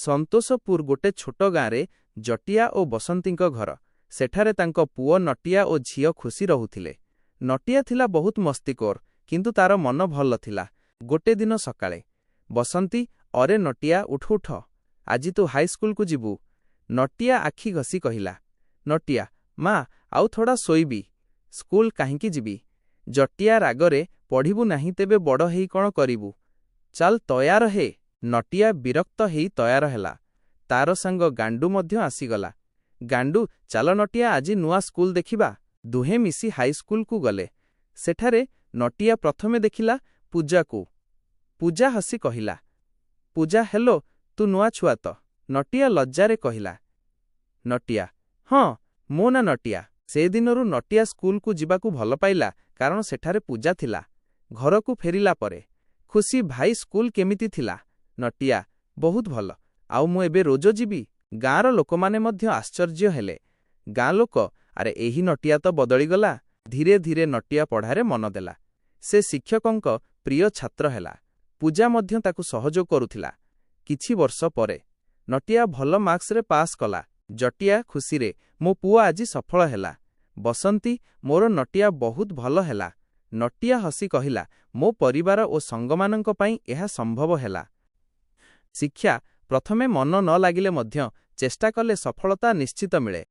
ସନ୍ତୋଷପୁର ଗୋଟେ ଛୋଟ ଗାଁରେ ଜଟିଆ ଓ ବସନ୍ତୀଙ୍କ ଘର। ସେଠାରେ ତାଙ୍କ ପୁଅ ନଟିଆ ଓ ଝିଅ ଖୁସି ରହୁଥିଲେ। ନଟିଆ ଥିଲା ବହୁତ ମସ୍ତିକୋର, କିନ୍ତୁ ତାର ମନ ଭଲ ଥିଲା। ଗୋଟେ ଦିନ ସକାଳେ ବସନ୍ତୀ, ଅରେ ନଟିଆ, ଉଠ ଉଠ, ଆଜି ତୁ ହାଇସ୍କୁଲକୁ ଯିବୁ। ନଟିଆ ଆଖି ଘଷି କହିଲା। ନଟିଆ, ମା, ଆଉ ଥୋଡ଼ା ଶୋଇବି, ସ୍କୁଲ କାହିଁକି ଯିବି? ଜଟିଆ ରାଗରେ, ପଢ଼ିବୁ ନାହିଁ ତେବେ ବଡ଼ ହେଇ କ'ଣ କରିବୁ? ଚାଲ ତୟାର ହେ। ନଟିଆ ବିରକ୍ତ ହେଇ ତୟାର ହେଲା। ତାର ସାଙ୍ଗ ଗାଣ୍ଡୁ ମଧ୍ୟ ଆସିଗଲା। ଗାଣ୍ଡୁ, ଚାଲ ନଟିଆ, ଆଜି ନୂଆ ସ୍କୁଲ ଦେଖିବା। ଦୁହେଁ ମିଶି ହାଇସ୍କୁଲକୁ ଗଲେ। ସେଠାରେ ନଟିଆ ପ୍ରଥମେ ଦେଖିଲା ପୂଜାକୁ। ପୂଜା ହସି କହିଲା, ପୂଜା, ହେଲୋ, ତୁ ନୂଆ ଛୁଆ ତ? ନଟିଆ ଲଜ୍ଜାରେ କହିଲା। ନଟିଆ, ହଁ, ମୋ ନାଁ ନଟିଆ। ସେଦିନରୁ ନଟିଆ ସ୍କୁଲକୁ ଯିବାକୁ ଭଲ ପାଇଲା, କାରଣ ସେଠାରେ ପୂଜା ଥିଲା। ଘରକୁ ଫେରିଲା ପରେ ଖୁସି, ଭାଇ, ସ୍କୁଲ କେମିତି ଥିଲା? ନଟିଆ, ବହୁତ ଭଲ। ଆଉ ମୁଁ ଏବେ ରୋଜ ଯିବି। ଗାଁର ଲୋକମାନେ ମଧ୍ୟ ଆଶ୍ଚର୍ଯ୍ୟ ହେଲେ। ଗାଁ ଲୋକ, ଆରେ ଏହି ନଟିଆ ତ ବଦଳିଗଲା। ଧୀରେ ଧୀରେ ନଟିଆ ପଢ଼ାରେ ମନ ଦେଲା। ସେ ଶିକ୍ଷକଙ୍କ ପ୍ରିୟ ଛାତ୍ର ହେଲା। ପୂଜା ମଧ୍ୟ ତାକୁ ସହଯୋଗ କରୁଥିଲା। କିଛି ବର୍ଷ ପରେ ନଟିଆ ଭଲ ମାର୍କସରେ ପାସ୍ କଲା। ଜଟିଆ ଖୁସିରେ, ମୋ ପୁଅ ଆଜି ସଫଳ ହେଲା। ବସନ୍ତୀ, ମୋର ନଟିଆ ବହୁତ ଭଲ ହେଲା। ନଟିଆ ହସି କହିଲା, ମୋ ପରିବାର ଓ ସଙ୍ଗମାନଙ୍କ ପାଇଁ ଏହା ସମ୍ଭବ ହେଲା। ଶିକ୍ଷା ପ୍ରଥମେ ମନ ନ ଲାଗିଲେ ମଧ୍ୟ ଚେଷ୍ଟା କଲେ ସଫଳତା ନିଶ୍ଚିତ ମିଳେ।